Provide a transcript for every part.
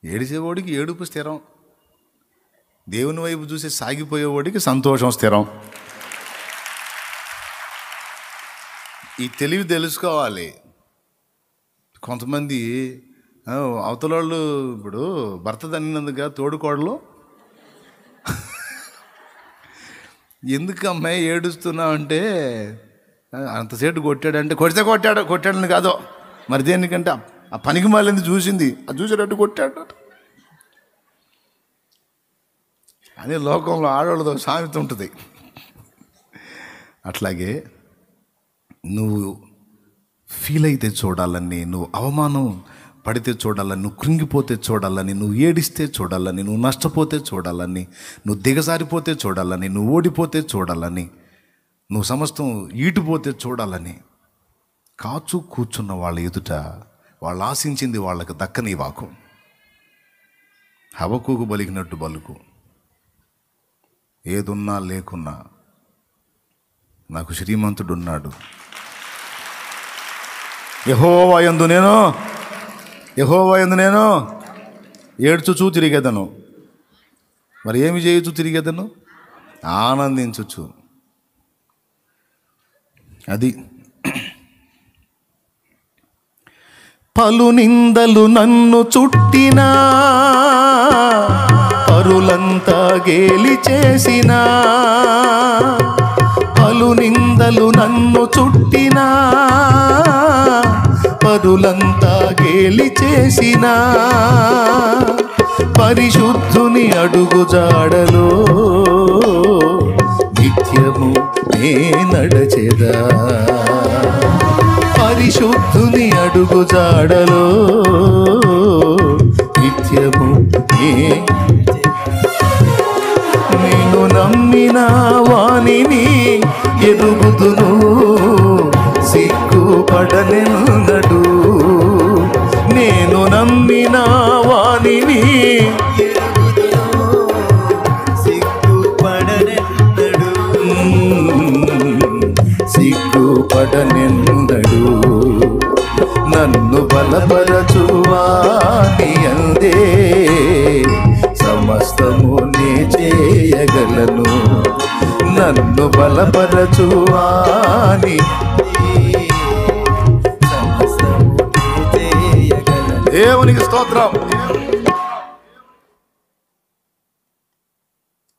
ఏడిచేవాడికి ఏడుపు స్థిరం, దేవుని వైపు చూసి సాగిపోయేవాడికి సంతోషం స్థిరం. ఈ తెలివి తెలుసుకోవాలి. కొంతమంది అవతల వాళ్ళు ఇప్పుడు భర్త తన్నినందుగా తోడుకోడలు ఎందుకు అమ్మాయి ఏడుస్తున్నావు అంటే, అంతసేటు కొట్టాడంటే కొట్టాడని కాదో మరి దేనికంటే ఆ పనికి మాలింది చూసింది, అది చూసేటట్టు కొట్టాడు అని లోకంలో ఆడవాళ్ళతో సామెత ఉంటుంది. అట్లాగే నువ్వు ఫీల్ అయితే చూడాలని, నువ్వు అవమానం పడితే చూడాలని, నువ్వు కృంగిపోతే చూడాలని, నువ్వు ఏడిస్తే చూడాలని, నువ్వు నష్టపోతే చూడాలని, నువ్వు దిగజారిపోతే చూడాలని, నువ్వు ఓడిపోతే చూడాలని, నువ్వు సమస్తం ఈటిపోతే చూడాలని కాచు కూర్చున్న వాళ్ళ ఎదుట వాళ్ళు ఆశించింది వాళ్ళకి దక్కని వాకు. హబక్కూకు బలిగినట్టు బలుకు. ఏదున్నా లేకున్నా నాకు శ్రీమంతుడున్నాడు. యెహోవా యందు నేను ఏడ్చుచూ తిరిగేదను. మరి ఏమి చేయొచ్చు తిరిగేదను? ఆనందించచ్చు. అది పలు నిందలు నన్ను చుట్టినా, పరులంతా గేలి చేసినా, పలు నిందలు నన్ను చుట్టినా, పరులంతా గేలి చేసినా, పరిశుద్ధుని అడుగు జాడలో నిత్యము నే నడచెదా. పరిశుద్ధుని అడుగు జాడలో నిత్యము నేను నమ్మిన వానిని ఎదుగుదును, సిగ్గుపడనెన్నడు. నేను నమ్మిన వానిని సిగ్గుపడనెన్నడు. నన్ను బలపరచువాని అందే సమస్తము నే చేయగలను. నన్ను బలపరచువాని దేవునికి స్తోత్రం.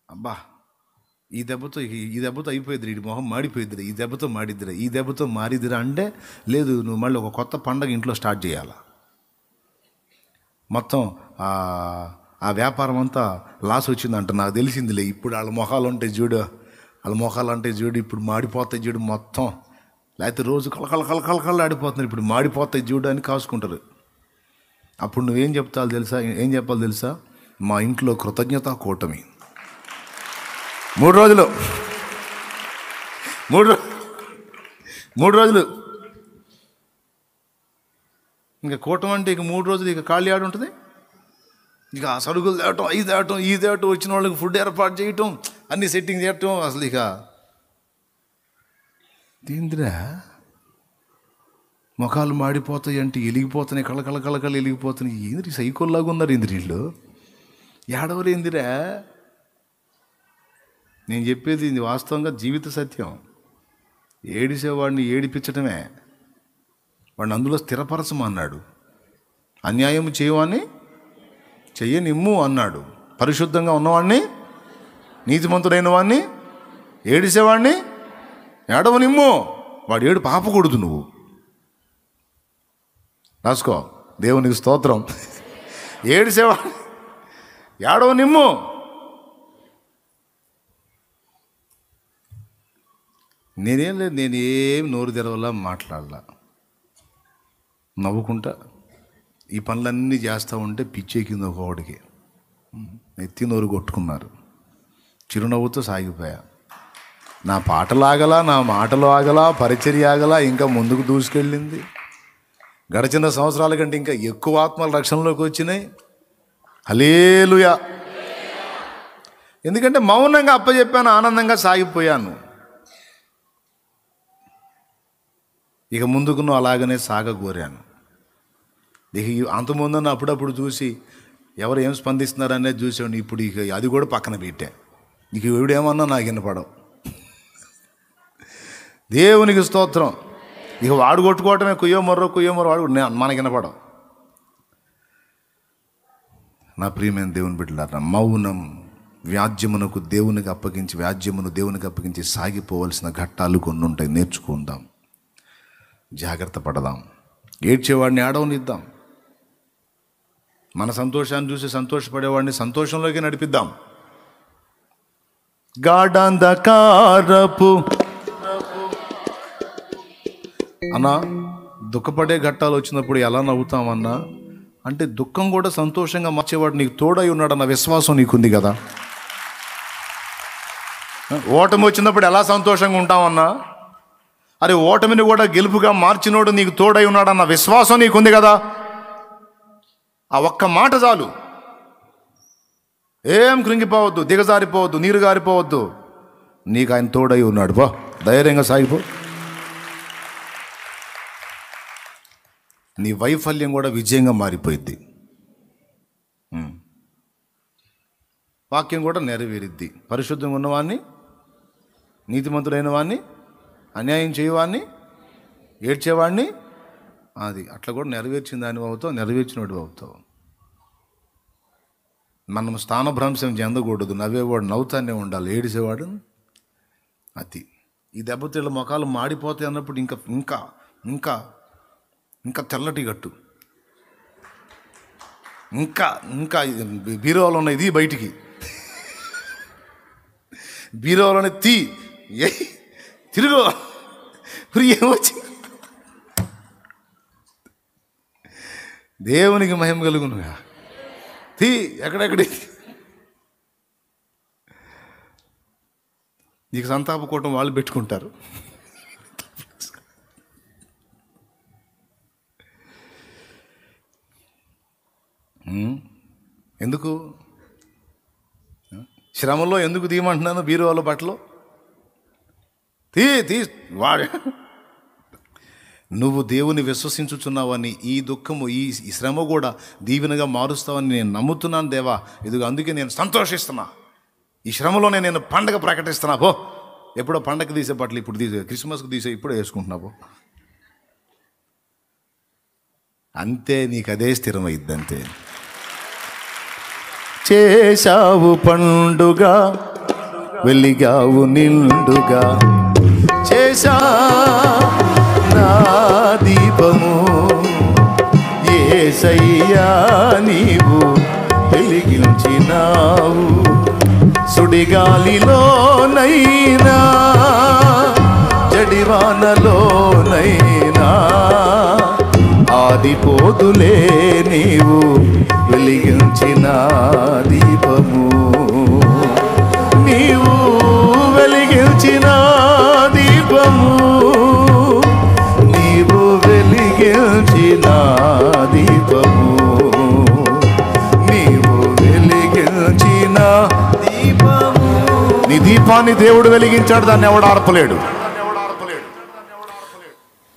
అబ్బా, ఈ దెబ్బతో అయిపోయిద్దిరా, ఈ మొహం మాడిపోయిద్దిరా, ఈ దెబ్బతో మాడిద్దిరా, ఈ దెబ్బతో మారిద్దిరా అంటే లేదు, నువ్వు మళ్ళీ ఒక కొత్త పండగ ఇంట్లో స్టార్ట్ చేయాలి. మొత్తం ఆ వ్యాపారం అంతా లాస్ వచ్చిందంట. నాకు తెలిసిందిలే, ఇప్పుడు వాళ్ళ మొఖాలు ఉంటాయి చూడు, ఇప్పుడు మాడిపోతాయి చూడు మొత్తం. లేకపోతే రోజు కలకల ఆడిపోతున్నారు, ఇప్పుడు మాడిపోతాయి చూడు అని కాసుకుంటారు. అప్పుడు నువ్వేం చెప్పాలి తెలుసా? మా ఇంట్లో కృతజ్ఞతా కూటమి 3 రోజులు 3 రోజులు ఇంకా కూటమి అంటే ఇక 3 రోజులు ఇక ఖాళీ ఆడు ఉంటుంది. ఇక ఆ సరుకులు తేవటం, ఈ తేవటం వచ్చిన వాళ్ళకి ఫుడ్ ఏర్పాటు చేయటం, అన్ని సెట్టింగ్ చేయటం. అసలు ఇక ఏందిరా ముఖాలు మాడిపోతాయి అంటే వెలిగిపోతున్నాయి, కళకళ వెలిగిపోతున్నాయి. ఏంది సైకోల్లాగా ఉన్నారు ఏంది వీళ్ళు? ఏడవరు ఏందిరా? నేను చెప్పేది ఇది వాస్తవంగా జీవిత సత్యం. ఏడిసేవాడిని ఏడిపించటమే, వాడిని అందులో స్థిరపరచమన్నాడు. అన్యాయం చేయవాన్ని చెయ్యనిమ్ము అన్నాడు. పరిశుద్ధంగా ఉన్నవాడిని, నీతిమంతుడైన వాడిని, ఏడిసేవాడిని ఏడవనిమ్ము. వాడు ఏడు పాపకూడదు. నువ్వు రాసుకో. దేవునికి స్తోత్రం. ఏడిసేవాడిని ఏడవనిమ్ము. నేనేం నోరు తెరవలా, మాట్లాడలా, నవ్వుకుంటా ఈ పనులన్నీ చేస్తూ ఉంటే పిచ్చెక్కింది ఒకవాడికి. నెత్తి నోరు కొట్టుకున్నారు. చిరునవ్వుతో సాగిపోయా. నా పాటలు ఆగలా, నా మాటలు ఆగలా, పరిచర్య ఆగలా, ఇంకా ముందుకు దూసుకెళ్ళింది. గడిచిన సంవత్సరాల కంటే ఇంకా ఎక్కువ ఆత్మల రక్షణలోకి వచ్చినాయి. హల్లెలూయా. ఎందుకంటే మౌనంగా అప్పచెప్పాను, ఆనందంగా సాగిపోయాను. ఇక ముందుకు అలాగనే సాగగోరాను. ఇక అంతకుముందన్న అప్పుడప్పుడు చూసి ఎవరు ఏం స్పందిస్తున్నారనేది చూసాడు. ఇప్పుడు ఇక అది కూడా పక్కన పెట్టా. ఇక ఎవడేమన్నా నాకు వినపడవు. దేవునికి స్తోత్రం. ఇక వాడు కొట్టుకోవటమే కుయ్యో మొర్రో వాడు మనకి వినపడవు. నా ప్రియమైన దేవుని బిడ్డలారా, మౌనం వ్యాజ్యమునకు దేవునికి అప్పగించి, వ్యాజ్యమును దేవునికి అప్పగించి సాగిపోవలసిన ఘట్టాలు కొన్ని ఉంటాయి. నేర్చుకుందాం, జాగ్రత్త పడదాం, ఏడ్చేవాడిని ఆడవనిద్దాం, మన సంతోషాన్ని చూసి సంతోషపడేవాడిని సంతోషంలోకి నడిపిద్దాం. గాఢంధకారపు అన్నా, దుఃఖపడే ఘట్టాలు వచ్చినప్పుడు ఎలా నవ్వుతామన్నా అంటే దుఃఖం కూడా సంతోషంగా మార్చేవాడు నీకు తోడై ఉన్నాడన్న విశ్వాసం నీకుంది కదా. ఓటమి వచ్చినప్పుడు ఎలా సంతోషంగా ఉంటామన్నా, అరే ఓటమిని కూడా గెలుపుగా మార్చినోడు నీకు తోడై ఉన్నాడన్న విశ్వాసం నీకుంది కదా. ఆ ఒక్క మాట చాలు. ఏం కృంగిపోవద్దు, దిగజారిపోవద్దు, నీరు గారిపోవద్దు. నీకు ఆయన తోడై ఉన్నాడు. బా ధైర్యంగా సాగిపో. నీ వైఫల్యం కూడా విజయంగా మారిపోయిద్ది. వాక్యం కూడా నెరవేరిద్ది. పరిశుద్ధంగా ఉన్నవాడిని, నీతిమంతుడైన వాడిని, అన్యాయం చేయవాడిని, ఏడ్చేవాడిని, అది అట్లా కూడా నెరవేర్చిన దాని అవుతావు, నెరవేర్చినోడు అవుతావు. మనం స్థానభ్రంశం చెందకూడదు. నవ్వేవాడు నవ్వుతానే ఉండాలి, ఏడిసేవాడు అది. ఈ దెబ్బతిళ్ళ మొఖాలు మాడిపోతాయి అన్నప్పుడు ఇంకా ఇంకా ఇంకా ఇంకా తెల్లటి గట్టు, ఇంకా ఇంకా బీరోలో ఉన్న ఇది బయటికి, బీరోలోనే తిరుగు ఏమొచ్చి. దేవునికి మహిమ కలుగునుగా. ఎక్కడెక్కడి నీకు సంతాప కూటం వాళ్ళు పెట్టుకుంటారు. ఎందుకు శ్రమలో ఎందుకు తీయమంటున్నాను? బీరువాల బట్టలు వాడు నువ్వు దేవుని విశ్వసించుచున్నావని, ఈ దుఃఖము ఈ శ్రమ కూడా దీవెనగా మారుస్తావని నేను నమ్ముతున్నాను దేవా. ఇదిగో అందుకే నేను సంతోషిస్తున్నా. ఈ శ్రమలోనే నేను పండగ ప్రకటిస్తున్నా. పో, ఎప్పుడో పండగ తీసే బట్టలు ఇప్పుడు తీసే, క్రిస్మస్కి తీసే ఇప్పుడే వేసుకుంటున్నావు. అంతే, నీకు అదే స్థిరమైద్ది. అంతే. చేశావు పండుగ, వెలిగావు నిండుగా, చేశా నా దీపము యేసయ్యా నీవు వెలిగించినావు. సుడిగాలిలోనైనా జడివానలోనైనా ఆదిపోదులే నీవు వెలిగించిన దీపము. నీవు వెలిగించిన దీపము, నీవు వెలిగించిన దీపము, నీవు వెలిగించిన దీపము. నీ దీపాన్ని దేవుడు వెలిగించాడు, దాన్ని ఎవడు ఆర్పలేడు.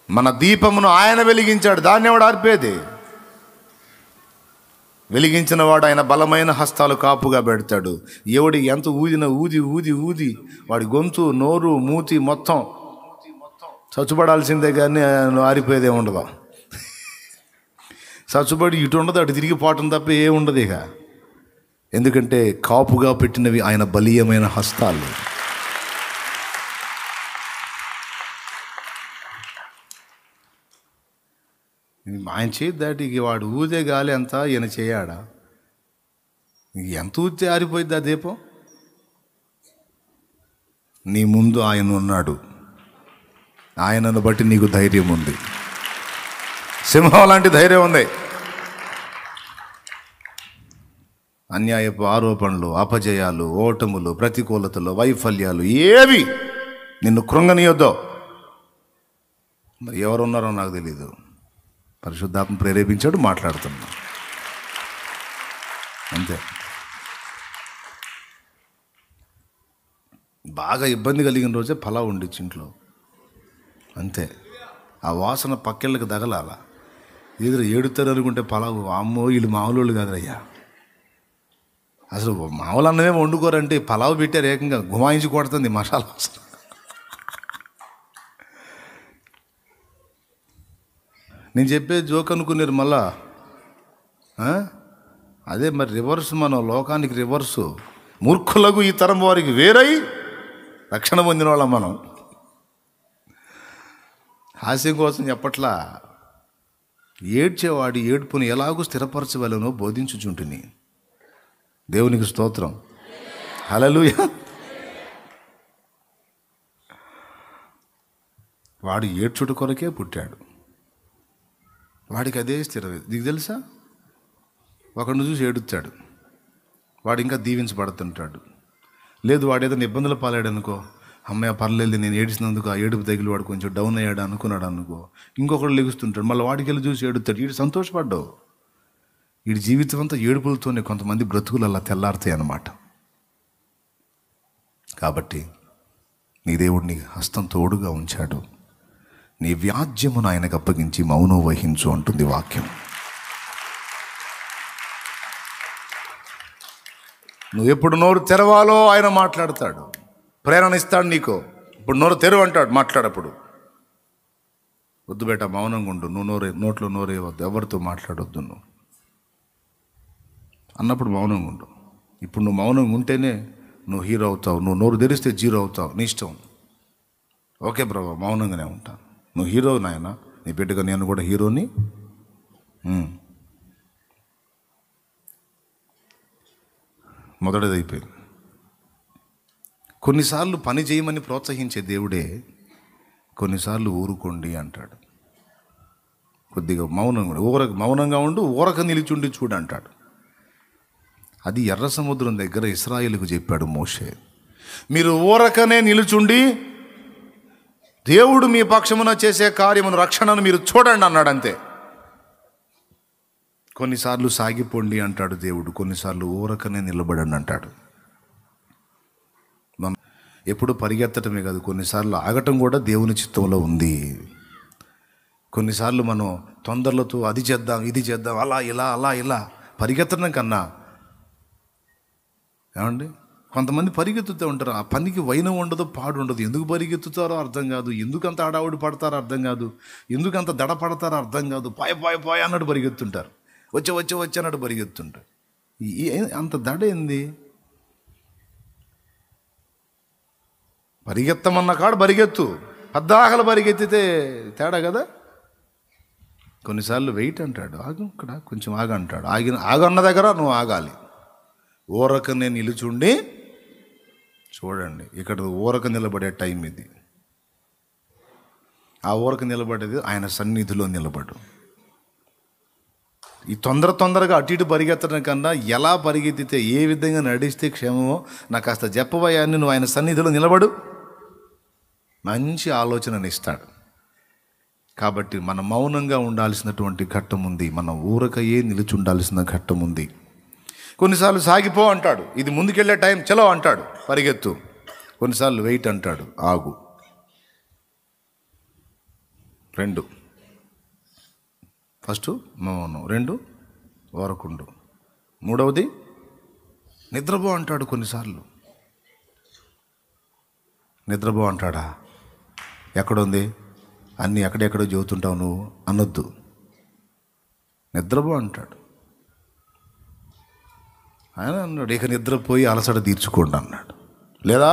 మన దీపమును ఆయన వెలిగించాడు, దాన్ని ఎవడు ఆర్పేది? వెలిగించిన వాడు ఆయన బలమైన హస్తాలు కాపుగా పెడతాడు. ఎవడి ఎంత ఊదిన ఊది ఊది ఊది వాడి గొంతు, నోరు, మూతి మొత్తం చచ్చుబడాల్సిందే కానీ ఆరిపోయేదే ఉండదు. చచ్చుబడి ఇటు ఉండదు, అటు తిరిగి పోవటం తప్ప ఏ ఉండదు ఇక. ఎందుకంటే కాపుగా పెట్టినవి ఆయన బలీయమైన హస్తాలు. ఆయన చేతి దాటికి వాడు ఊదే గాలి అంతా ఈయన చేయాడా? ఎంత ఊదితే ఆరిపోయింది ఆ దీపం? నీ ముందు ఆయన ఉన్నాడు, ఆయనను బట్టి నీకు ధైర్యం ఉంది. సింహం లాంటి ధైర్యం ఉంది. అన్యాయపు ఆరోపణలు, అపజయాలు, ఓటములు, ప్రతికూలతలు, వైఫల్యాలు ఏవి నిన్ను కృంగనీయొద్దో. మరి ఎవరున్నారో నాకు తెలీదు. పరిశుద్ధాత్మ ప్రేరేపించాడు, మాట్లాడుతున్నా అంతే. బాగా ఇబ్బంది కలిగిన రోజే పలావ్ ఉండిచ్చు ఇంట్లో, అంతే. ఆ వాసన పక్కెళ్ళకి తగలాల. ఎదురు ఏడుతారు అనుకుంటే పలావు, అమ్మో వీళ్ళు మామూలు కాదు అయ్యా. అసలు మామూలు అన్నమే వండుకోరంటే పలావ్ పెట్టారు, ఏకంగా గుమాయించి కొడుతుంది మసాలా వాసన. నేను చెప్పే జోక్ అనుకున్నారు మళ్ళా. అదే మరి రివర్స్, మనం లోకానికి రివర్సు. మూర్ఖులకు ఈ తరం వారికి వేరై రక్షణ పొందిన వాళ్ళం మనం. హాస్యం కోసం చెప్పట్లా. ఏడ్చేవాడి ఏడ్పుని ఎలాగూ స్థిరపరచవలనో బోధించుచుంటిని. దేవునికి స్తోత్రం, హల్లెలూయా. వాడు ఏడ్చుట కొరకే పుట్టాడు, వాడికి అదే స్థిరం. నీకు తెలుసా, ఒకడిని చూసి ఏడుస్తాడు, వాడు ఇంకా దీవించబడుతుంటాడు. లేదు వాడు ఏదైనా ఇబ్బందులు పాలాడు అనుకో, అమ్మాయి పర్లేదు నేను ఏడిసినందుకు ఆ ఏడుపు తగిలి వాడు కొంచెం డౌన్ అయ్యాడు అనుకున్నాడు అనుకో, ఇంకొకడు లెగుస్తుంటాడు, మళ్ళీ వాడికి వెళ్ళి చూసి ఏడుస్తాడు. వీడు సంతోషపడ్డావు. వీడి జీవితం అంతా ఏడుపులతోనే కొంతమంది బ్రతుకులు అలా తెల్లారుతాయి అన్నమాట. కాబట్టి నీ దేవుడు నీ హస్తం తోడుగా ఉంచాడు, నీ వ్యాజ్యమును ఆయనకు అప్పగించి మౌనం వహించు అంటుంది వాక్యం. నువ్వు ఎప్పుడు నోరు తెరవాలో ఆయన మాట్లాడతాడు, ప్రేరణ ఇస్తాడు నీకు. ఇప్పుడు నోరు తెరువు అంటాడు, మాట్లాడప్పుడు. వద్దు బేట మౌనంగా ఉండు, నువ్వు నోట్లో నోరేవద్దు, ఎవరితో మాట్లాడొద్దు నువ్వు అన్నప్పుడు మౌనంగా ఉండు. ఇప్పుడు నువ్వు మౌనంగా ఉంటేనే నువ్వు హీరో అవుతావు, నువ్వు నోరు తెరిస్తే జీరో అవుతావు, నీ ఇష్టం. ఓకే బ్రో, మౌనంగానే ఉంటాను. నువ్వు హీరో నాయన, నీ బిడ్డగా నేను కూడా హీరోని. మొదటిది అయిపోయింది. కొన్నిసార్లు పని చేయమని ప్రోత్సహించే దేవుడే కొన్నిసార్లు ఊరుకోండి అంటాడు. కొద్దిగా మౌనంగా ఉండు, ఊరక నిలిచుండి చూడు అంటాడు. అది ఎర్ర సముద్రం దగ్గర ఇశ్రాయేలుకు చెప్పాడు మోషే. మీరు ఊరకనే నిలుచుండి దేవుడు మీ పక్షమున చేసే కార్యమును, రక్షణను మీరు చూడండి అన్నాడు, అంతే. కొన్నిసార్లు సాగిపోండి అంటాడు దేవుడు, కొన్నిసార్లు ఊరకనే నిలబడండి అంటాడు. ఎప్పుడు పరిగెత్తటమే కాదు, కొన్నిసార్లు ఆగటం కూడా దేవుని చిత్తంలో ఉంది. కొన్నిసార్లు మనం తొందరలతో అది చేద్దాం ఇది చేద్దాం అలా ఇలా పరిగెత్తడం కన్నా, ఏమండి, కొంతమంది పరిగెత్తుతూ ఉంటారు, ఆ పనికి వైనం ఉండదు, పాడు ఉండదు. ఎందుకు పరిగెత్తుతారో అర్థం కాదు, ఎందుకంత ఆడావుడి పడతారో అర్థం కాదు, ఎందుకంత దడ పడతారో అర్థం కాదు. పాయ అన్నట్టు పరిగెత్తుంటారు, వచ్చే అన్నట్టు పరిగెత్తుంటారు. అంత దడ ఏంది? పరిగెత్తమన్న కాడు పరిగెత్తు, పద్దాకలు పరిగెత్తితే తేడా కదా. కొన్నిసార్లు వెయిట్ అంటాడు, ఆగు ఇక్కడ కొంచెం ఆగంటాడు, ఆగన్న దగ్గర నువ్వు ఆగాలి. ఊరకనే నిలుచుండి చూడండి. ఇక్కడ ఊరక నిలబడే టైం ఇది. ఆ ఊరక నిలబడేది ఆయన సన్నిధిలో నిలబడు. ఈ తొందరగా అటు ఇటు పరిగెత్తడం కన్నా ఎలా పరిగెత్తితే, ఏ విధంగా నడిస్తే క్షేమమో నాకు కాస్త చెప్పబోయాన్ని, నువ్వు ఆయన సన్నిధిలో నిలబడు, మంచి ఆలోచనని ఇస్తాడు. కాబట్టి మనం మౌనంగా ఉండాల్సినటువంటి ఘట్టం ఉంది, మనం ఊరకయే నిలిచి ఉండాల్సిన ఘట్టం ఉంది. కొన్నిసార్లు సాగిపో అంటాడు, ఇది ముందుకెళ్ళే టైం, చలో అంటాడు, పరిగెత్తు. కొన్నిసార్లు వెయిట్ అంటాడు, ఆగు. 2 ఫస్ట్ మౌనం, 2 ఊరకుండు, 3వది నిద్రపో అంటాడు. కొన్నిసార్లు నిద్రపో అంటాడా? ఎక్కడుంది అన్నీ ఎక్కడెక్కడో చెబుతుంటావు నువ్వు అనొద్దు, నిద్రపో అంటాడు. ఆయన అన్నాడు, ఇక నిద్రపోయి అలసట తీర్చుకోండి అన్నాడు. లేదా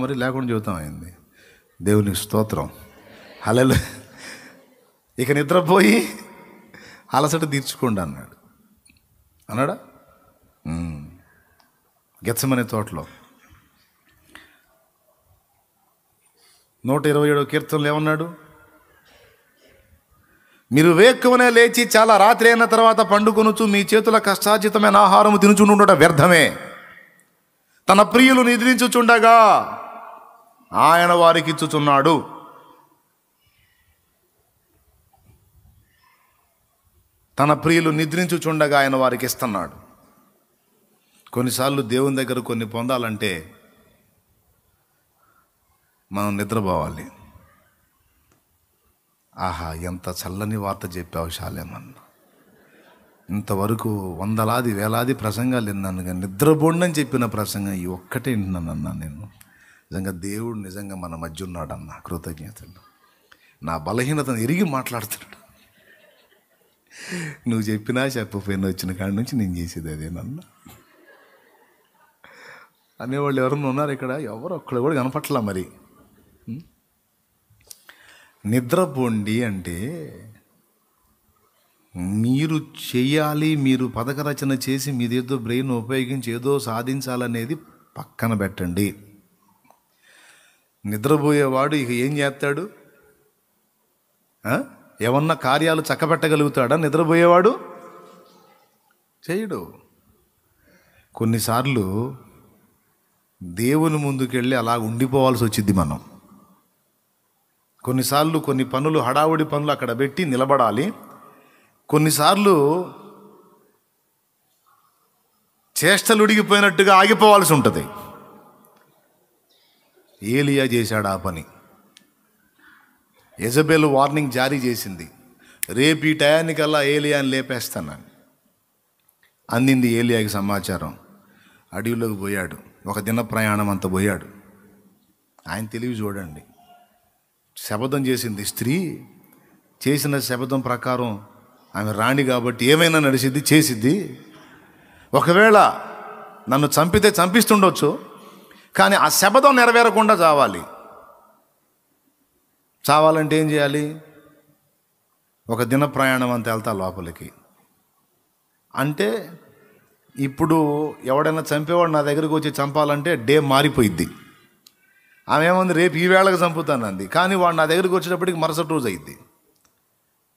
మరి లేకుండా చెబుతాం అయింది. దేవునికి స్తోత్రం, హల్లెలూయా. ఇక నిద్రపోయి అలసట తీర్చుకోండి అన్నాడు. అన్నాడా? గెత్సెమనే తోటలో 127వ కీర్తనలో ఏమన్నాడు? మీరు వేక్కువనే లేచి చాలా రాత్రి అయిన తర్వాత పండుకొనుచు మీ చేతుల కష్టార్జితమైన ఆహారము తినుచుండుట వ్యర్థమే. తన ప్రియులు నిద్రించుచుండగా ఆయన వారికి ఇచ్చుచున్నాడు. తన ప్రియులు నిద్రించుచుండగా ఆయన వారికి ఇస్తున్నాడు. కొన్నిసార్లు దేవుని దగ్గర కొన్ని పొందాలంటే మనం నిద్రపోవాలి. ఆహా, ఎంత చల్లని వార్త చెప్పావు శాలేమన్న, ఇంతవరకు వందలాది వేలాది ప్రసంగాలు విన్నాను, కానీ నిద్రపోండని చెప్పిన ప్రసంగం ఈ ఒక్కటే వింటున్నాను అన్నా. నేను నిజంగా దేవుడు నిజంగా మన మధ్య ఉన్నాడన్న కృతజ్ఞతలు. నా బలహీనతను ఎరిగి మాట్లాడుతున్నాడు. నువ్వు చెప్పినా చెప్పకపోయినా వచ్చిన కాడి నుంచి నేను చేసేది అదేనన్నా. అనేవాళ్ళు ఎవరన్నా ఉన్నారు ఇక్కడ? ఎవరు ఒక్కడు కూడా కనపట్లా. మరి నిద్రపోండి అంటే మీరు చేయాలి, మీరు పథక రచన చేసి మీదేదో బ్రెయిన్ ఉపయోగించి ఏదో సాధించాలనేది పక్కన పెట్టండి. నిద్రపోయేవాడు ఇక ఏం చేస్తాడు? ఏమన్నా కార్యాలు చక్కబెట్టగలుగుతాడా? నిద్రపోయేవాడు చేయడు. కొన్నిసార్లు దేవుని ముందుకెళ్ళి అలా ఉండిపోవాల్సి వచ్చింది మనం. కొన్నిసార్లు కొన్ని పనులు, హడావుడి పనులు అక్కడ పెట్టి నిలబడాలి. కొన్నిసార్లు చేష్టలు ఉడిగిపోయినట్టుగా ఆగిపోవాల్సి ఉంటుంది. ఏలియా చేశాడు ఆ పని. యెజబెలు వార్నింగ్ జారీ చేసింది, రేపు ఈ టయానికల్లా ఏలియాని లేపేస్తానని. అందింది ఏలియాకి సమాచారం. అడవిలోకి పోయాడు. ఒక దిన ప్రయాణం అంత పోయాడు. ఆయన తెలివి చూడండి. శపథం చేసింది స్త్రీ. చేసిన శపథం ప్రకారం ఆమె రాణి కాబట్టి ఏమైనా నడిచిద్ది, చేసిద్ది. ఒకవేళ నన్ను చంపితే చంపిస్తుండొచ్చు, కానీ ఆ శపథం నెరవేరకుండా చావాలంటే ఏం చేయాలి? ఒక దిన ప్రయాణం అంత వెళ్తా లోపలికి. అంటే ఇప్పుడు ఎవడైనా చంపేవాడు నా దగ్గరికి వచ్చి చంపాలంటే డే మారిపోయిద్ది. ఆమె ఏముంది, రేపు ఈ వేళకు చంపుతానంది, కానీ వాడు నా దగ్గరికి వచ్చేటప్పటికి మరుసటి రోజు అయింది.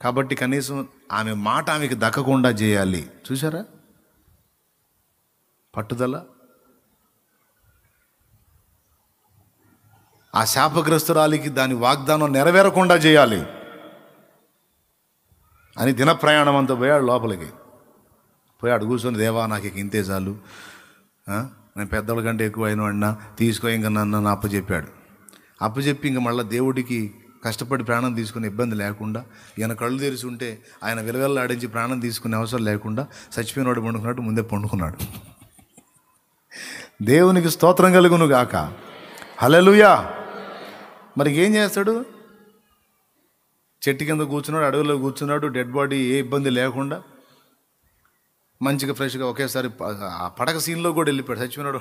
కాబట్టి కనీసం ఆమె మాట ఆమెకి దక్కకుండా చేయాలి. చూసారా పట్టుదల? ఆ శాపగ్రస్తురాలికి దాని వాగ్దానం నెరవేరకుండా చేయాలి అని దిన ప్రయాణం అంతా పోయాడు లోపలికి. పోయాడు, కూర్చొని, దేవా నాకు ఇక ఇంతే చాలు, నేను పెద్దల కంటే ఎక్కువ అయిన వాడినా, తీసుకో ఇంకా నన్ను అప్పచెప్పాడు. అప్పచెప్పి ఇంక మళ్ళీ దేవుడికి కష్టపడి ప్రాణం తీసుకునే ఇబ్బంది లేకుండా, ఈయన కళ్ళు తెరిచి ఉంటే ఆయన విలవెల్లాడించి ప్రాణం తీసుకునే అవసరం లేకుండా చచ్చిపోయినవాడు పండుకున్నట్టు ముందే పండుకున్నాడు. దేవునికి స్తోత్రం కలుగును గాక. హల్లెలూయా. మరి ఏం చేస్తాడు? చెట్టు కింద కూర్చున్నాడు, అడవిలో కూర్చున్నాడు, డెడ్ బాడీ ఏ ఇబ్బంది లేకుండా మంచిగా ఫ్రెష్గా ఒకేసారి ఆ పడక సీన్లో కూడా వెళ్ళిపోయాడు, చచ్చిపోయినాడు.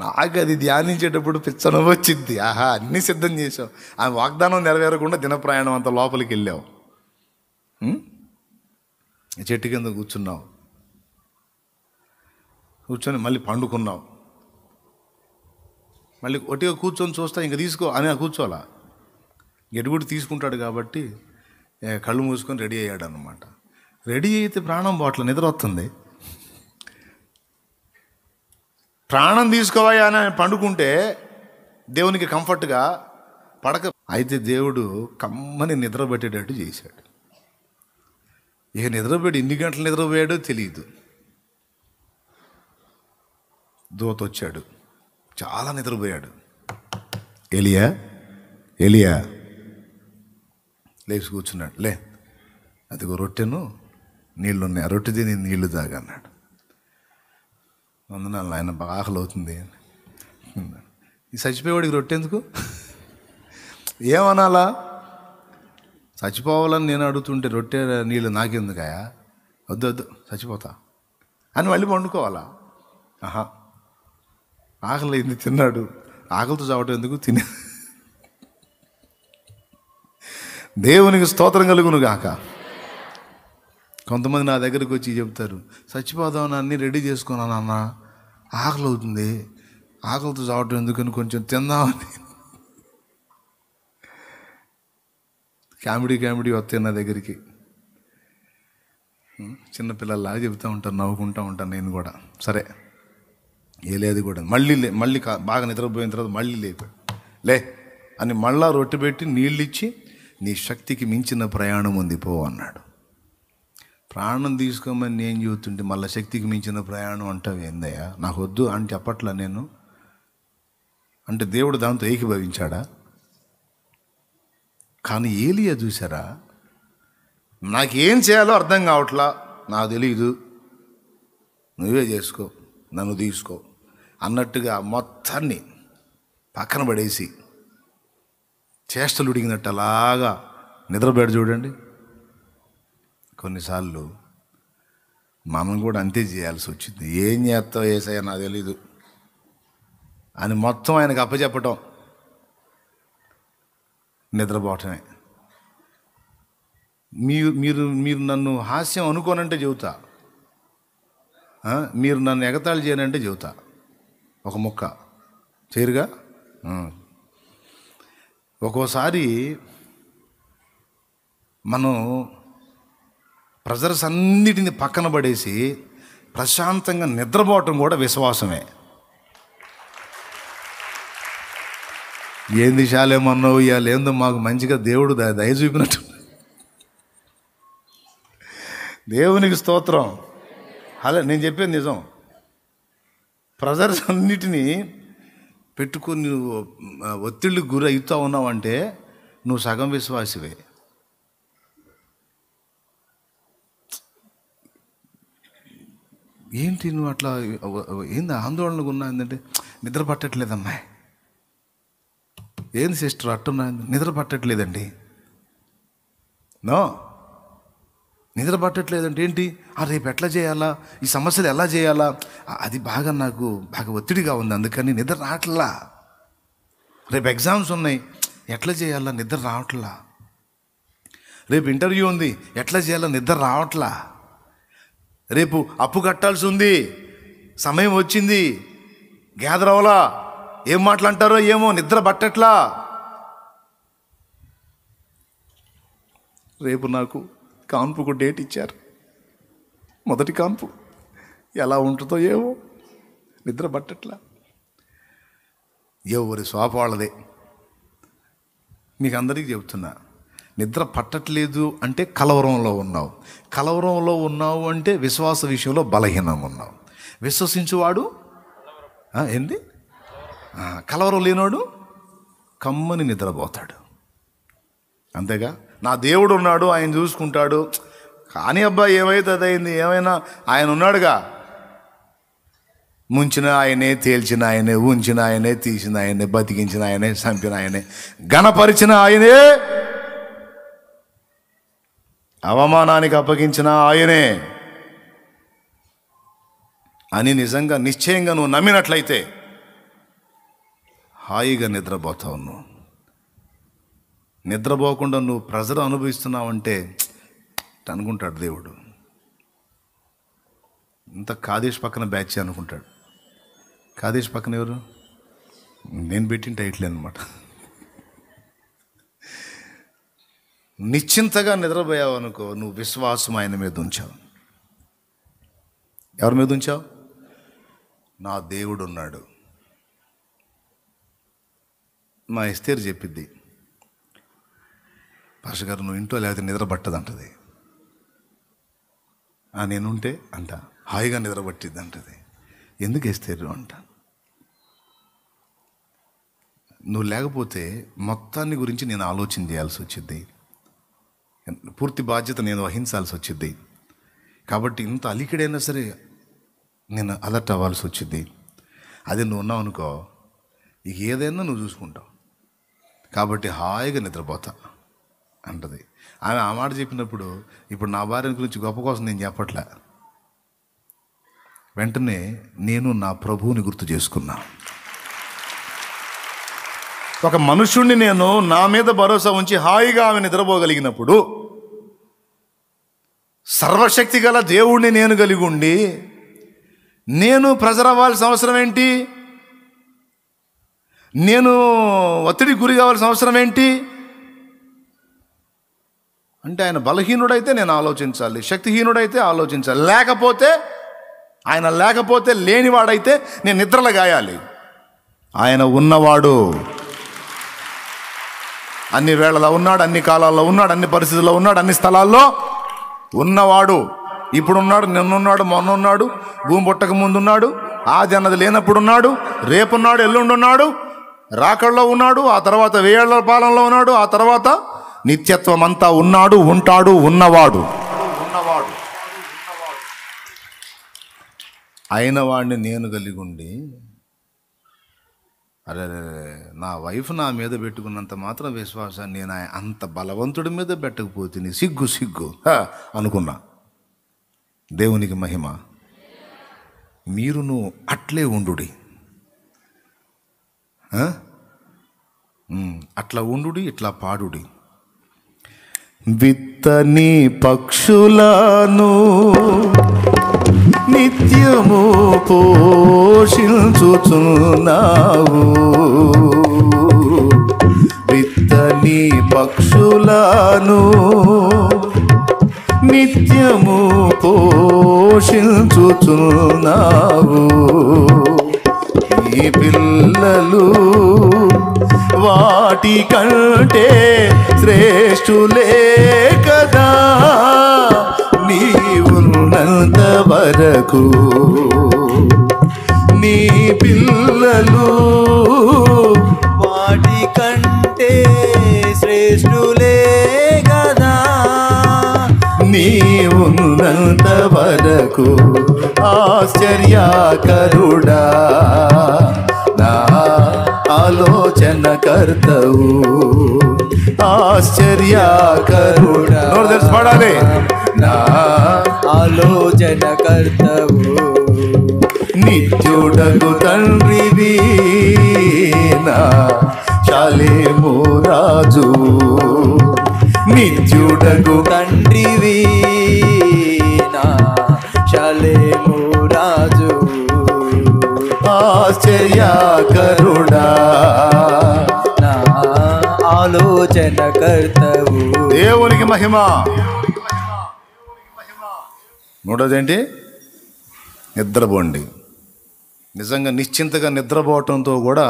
నాకు అది ధ్యానించేటప్పుడు పిచ్చనం వచ్చింది. ఆహా, అన్నీ సిద్ధం చేసావు, ఆ వాగ్దానం నెరవేరకుండా దిన ప్రయాణం అంత లోపలికి వెళ్ళావు, చెట్టు కింద కూర్చున్నావు, కూర్చొని మళ్ళీ పండుకున్నావు, మళ్ళీ ఒట్టిగా కూర్చొని చూస్తా ఇంక తీసుకో అని కూర్చోాలా. ఎడుగుడు తీసుకుంటాడు కాబట్టి కళ్ళు మూసుకొని రెడీ అయ్యాడు అన్నమాట. రెడీ అయితే ప్రాణం బాట్ల నిద్ర వస్తుంది. ప్రాణం తీసుకోవాలి అని పండుకుంటే దేవునికి కంఫర్ట్గా పడక. అయితే దేవుడు కమ్మని నిద్రపెట్టేటట్టు చేశాడు. ఇక నిద్రపోయాడు. ఎన్ని గంటలు నిద్రపోయాడో తెలియదు. దూత వచ్చాడు, చాలా నిద్రపోయాడు. ఏలియా ఏలియా లేచి కూర్చున్నాడు. లే, అదిగో రొట్టెను నీళ్ళు ఉన్నాయి, ఆ రొట్టె తిని నీళ్లు తాగన్నాడు. వందనాలు ఆయన, బాగా ఆకలి అవుతుంది. ఈ చచ్చిపోయేవాడికి రొట్టె ఎందుకు? ఏమనాలా? చచ్చిపోవాలని నేను అడుగుతుంటే రొట్టె నీళ్ళు నాకెందుకాయా? వద్దు వద్దు చచ్చిపోతా అని మళ్ళీ పండుకోవాలా? ఆహా, ఆకలి అయింది, తిన్నాడు, ఆకలితో చావటం ఎందుకు, తినే. దేవునికి స్తోత్రం కలుగును గాక. కొంతమంది నా దగ్గరికి వచ్చి చెప్తారు, చచ్చిపోదామని అన్నీ రెడీ చేసుకున్నాను అన్న, ఆకలి అవుతుంది, ఆకలితో చావటం ఎందుకని కొంచెం తిందామని. కామెడీ వస్తాయి నా దగ్గరికి. చిన్నపిల్లల్లాగా చెబుతూ ఉంటాను, నవ్వుకుంటూ ఉంటాను నేను కూడా. సరే ఏలేదు కూడా మళ్ళీ బాగా నిద్రపోయిన తర్వాత మళ్ళీ లేపాడు. లే అని మళ్ళా రొట్టె పెట్టి నీళ్ళు ఇచ్చి, నీ శక్తికి మించిన ప్రయాణం ఉంది పో అన్నాడు. ప్రాణం తీసుకోమని నేను చూస్తుంటే మళ్ళీ శక్తికి మించిన ప్రయాణం అంటావు ఏందయ్యా? నాకు వద్దు అని చెప్పట్లా నేను. అంటే దేవుడు దాంతో ఏకీభవించాడా? కానీ ఏలియా చూసారా, నాకేం చేయాలో అర్థం కావట్లా, నాకు తెలియదు, నువ్వే చేసుకో, నన్ను తీసుకో అన్నట్టుగా మొత్తాన్ని పక్కన పడేసి చేష్టలు ఉడిగినట్టు అలాగా నిద్రపోయాడు చూడండి. కొన్నిసార్లు మనం కూడా అంతే చేయాల్సి వచ్చింది. ఏం చేస్తావు యేసయ్య నాకు తెలీదు అని మొత్తం ఆయనకు అప్పచెప్పటం, నిద్రపోవటమే. మీరు మీరు నన్ను హాస్యం అనుకోనంటే చెబుతా, మీరు నన్ను ఎగతాళి చేయనంటే చెబుతా, ఒక ముక్క చేయరుగా. ఒక్కోసారి మనం ప్రెజర్స్ అన్నిటిని పక్కన పడేసి ప్రశాంతంగా నిద్రపోవటం కూడా విశ్వాసమే. ఏంది శాలేమన్నావు ఇవాళ, ఏందో మాకు మంచిగా దేవుడు దయ చూపినట్టు. దేవునికి స్తోత్రం. అలా నేను చెప్పేది నిజం. ప్రెజర్స్ అన్నిటినీ పెట్టుకుని నువ్వు ఒత్తిళ్ళకి గురి అవుతూ ఉన్నావంటే నువ్వు సగం విశ్వాసివే. ఏంటి నువ్వు అట్లా ఏంది ఆందోళనగా ఉన్నా, ఏంటంటే నిద్ర పట్టట్లేదమ్మా. ఏంది సిస్టర్ అట్టున్నా, నిద్ర పట్టట్లేదండి. నో, నిద్ర పట్టట్లేదంటే ఏంటి, రేపు ఎట్లా చేయాలా, ఈ సమస్యలు ఎలా చేయాలా, అది నాకు బాగా ఒత్తిడిగా ఉంది, అందుకని నిద్ర రావట్లా. రేపు ఎగ్జామ్స్ ఉన్నాయి, ఎట్లా చేయాలా, నిద్ర రావట్లా. రేపు ఇంటర్వ్యూ ఉంది, ఎట్లా చేయాలా, నిద్ర రావట్లా. రేపు అప్పు కట్టాల్సి ఉంది, సమయం వచ్చింది, గ్యాదర్ అవ్వలా, ఏం మాట్లాంటారో ఏమో, నిద్ర పట్టట్లా. రేపు నాకు కాన్పుకు డేట్ ఇచ్చారు, మొదటి కాన్పు, ఎలా ఉంటుందో ఏమో, నిద్ర పట్టట్లా. ఎవరి స్వాప వాళ్ళదే. మీకు అందరికీ చెబుతున్నా, నిద్ర పట్టట్లేదు అంటే కలవరంలో ఉన్నావు. కలవరంలో ఉన్నావు అంటే విశ్వాస విషయంలో బలహీనంగా ఉన్నావు. విశ్వసించువాడు ఏంది, కలవరం లేనివాడు కమ్మని నిద్రపోతాడు. అంతేగా, నా దేవుడు ఉన్నాడు, ఆయన చూసుకుంటాడు. కానీ అబ్బా ఏమైతే అదైంది, ఏమైనా ఆయన ఉన్నాడుగా. ముంచిన ఆయనే, తేల్చిన ఆయనే, ఉంచిన ఆయనే, తీసిన ఆయనే, బతికించిన ఆయనే, చంపిన ఆయనే, ఘనపరిచిన ఆయనే, అవమానానికి అప్పగించిన ఆయనే అని నిజంగా నిశ్చయంగా నువ్వు నమ్మినట్లయితే హాయిగా నిద్రపోతావు. నువ్వు నిద్రపోకుండా నువ్వు ప్రెజర్ అనుభవిస్తున్నావంటే అనుకుంటాడు దేవుడు, ఇంత కాదేశ్ పక్కన బ్యాచ్ అనుకుంటాడు. కాదేశ్ పక్కన ఎవరు, నేను పెట్టిన టైటిల్ అనమాట. నిశ్చింతగా నిద్రపోయావు అనుకో, నువ్వు విశ్వాసం ఆయన మీద ఉంచావు. ఎవరి మీద ఉంచావు? నా దేవుడు ఉన్నాడు. మా ఎస్తేరు చెప్పిద్ది, పాస్టర్ గారు నువ్వు ఇంట్లో లేకపోతే నిద్ర పట్టదంటది. నేనుంటే అంట హాయిగా నిద్ర పట్టిద్ది అంటది. ఎందుకు ఎస్తేరు అంట, నువ్వు లేకపోతే మొత్తాన్ని గురించి నేను ఆలోచన చేయాల్సి వచ్చింది, పూర్తి బాధ్యత నేను వహించాల్సి వచ్చింది. కాబట్టి ఇంత అలికిడైనా సరే నేను అలర్ట్ అవ్వాల్సి వచ్చింది. అది నువ్వు ఉన్నావు అనుకో, ఇక ఏదైనా నువ్వు చూసుకుంటావు. కాబట్టి హాయిగా నిద్రపోతా అంటది ఆమె. ఆ మాట చెప్పినప్పుడు ఇప్పుడు నా భార్య గురించి గొప్ప కోసం నేను చెప్పట్లే, వెంటనే నేను నా ప్రభువుని గుర్తు చేసుకున్నా. ఒక మనుష్యుణ్ణి నేను నా మీద భరోసా ఉంచి హాయిగా ఆమె నిద్రపోగలిగినప్పుడు, సర్వశక్తి గల దేవుణ్ణి నేను కలిగి ఉండి నేను ప్రెజర్ అవ్వాల్సిన అవసరం ఏంటి? నేను ఒత్తిడికి గురి కావాల్సిన అవసరం ఏంటి? అంటే ఆయన బలహీనుడైతే నేను ఆలోచించాలి, శక్తిహీనుడైతే ఆలోచించాలి, ఆయన లేకపోతే లేనివాడైతే నేను నిద్రలో గాయాలి. ఆయన ఉన్నవాడు, అన్ని వేళలో ఉన్నాడు, అన్ని కాలాల్లో ఉన్నాడు, అన్ని పరిస్థితుల్లో ఉన్నాడు, అన్ని స్థలాల్లో ఉన్నవాడు. ఇప్పుడున్నాడు, నిన్నున్నాడు, మొన్నున్నాడు, భూమి పుట్టక ముందున్నాడు, ఆది అన్నది లేనప్పుడు ఉన్నాడు, రేపున్నాడు, ఎల్లుండున్నాడు, రాకడలో ఉన్నాడు, ఆ తర్వాత 1000 ఏళ్ల పాలనలో ఉన్నాడు, ఆ తర్వాత నిత్యత్వం అంతా ఉన్నాడు, ఉంటాడు, ఉన్నవాడు. అయిన వాడిని నేను కలిగి ఉండి, అరే నా వైఫ్ నా మీద పెట్టుకున్నంత మాత్రం విశ్వాసాన్ని నేను అంత బలవంతుడి మీద పెట్టకపోతే సిగ్గు అనుకున్నా. దేవునికి మహిమ. మీరును అట్లే ఉండుడి, అట్లా ఉండుడి, ఇట్లా పాడుడి. విత్తని పక్షులను నిత్యము పోషించుచున్నావు, విత్తని పక్షులను నిత్యము పోషించుచున్నావు. ఈ పిల్లలు వాటి కంటే శ్రేష్ఠులే కదా, నీవున్నంత వరకు. నీ పిల్లలు వాటి కంటే శ్రేష్ఠులే కదా, నీవున్నంత వరకు. ఆశ్చర్యకరుడా నా ఆలోచన కర్తవు, ఆశ్చర్యకరుడా పడాలి, నా ఆలోచన కర్తవు. నిత్యుడగు తండ్రివి నా శాలేము రాజు, నిత్యుడగు తండ్రివి నా శాలేము రాజు. ఆశ్చర్యకరుడా నా ఆలోచన కర్తవు. దేవునికి మహిమ. మూడోదేంటి? నిద్రపోండి. నిజంగా నిశ్చింతగా నిద్రపోవటంతో కూడా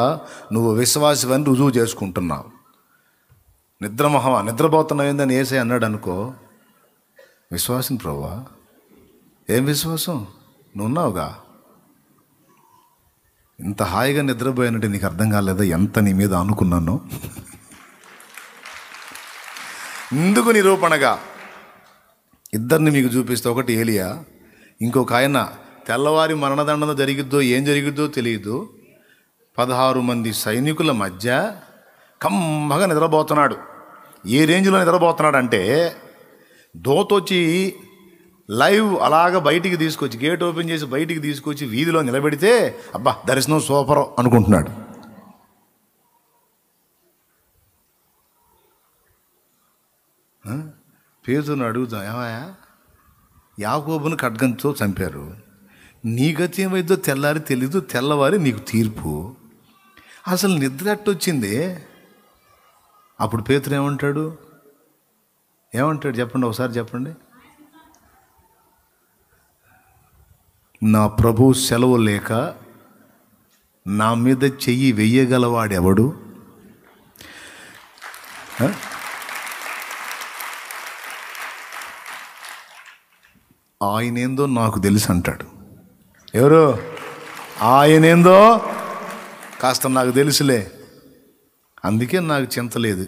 నువ్వు విశ్వాసమని రుజువు చేసుకుంటున్నావు. నిద్రపోతున్నావు ఏందని యేసయ్య అన్నాడు అనుకో, విశ్వాసం ప్రభువా. ఏం విశ్వాసం? నువ్వు ఉన్నావుగా. ఇంత హాయిగా నిద్రపోయానంటే నీకు అర్థం కాలేదా ఎంత నీ మీద అనుకున్నాను? ఇందుకు నిరూపణగా ఇద్దరిని మీకు చూపిస్తే, ఒకటి ఏలియా, ఇంకొక ఆయన తెల్లవారి మరణదండన జరిగిద్దో ఏం జరిగిద్దో తెలియదు, 16 మంది సైనికుల మధ్య కమ్మగా నిద్రపోతున్నాడు. ఏ రేంజ్లో నిద్రపోతున్నాడు అంటే, దోతొచ్చి లైవ్ అలాగ బయటికి తీసుకొచ్చి, గేట్ ఓపెన్ చేసి బయటికి తీసుకొచ్చి వీధిలో నిలబెడితే అబ్బా దర్శనం సూపర్ అనుకుంటున్నాడు. పేతురుని అడుగుతాం, ఏమయ్యా యాకోబును ఖడ్గంతో చంపారు, నీ గతి ఏమైందో తెల్లారి తెలీదు, తెల్లవారి నీకు తీర్పు, అసలు నిద్ర ఎట్టొచ్చింది? అప్పుడు పేతురు ఏమంటాడు చెప్పండి, ఒకసారి చెప్పండి. నా ప్రభు సెలవు లేక నా మీద చెయ్యి వెయ్యగలవాడెవడు? ఆయనేందో నాకు తెలుసు అంటాడు. ఎవరు? ఆయనేందో కాస్త నాకు తెలుసులే, అందుకే నాకు చింత లేదు.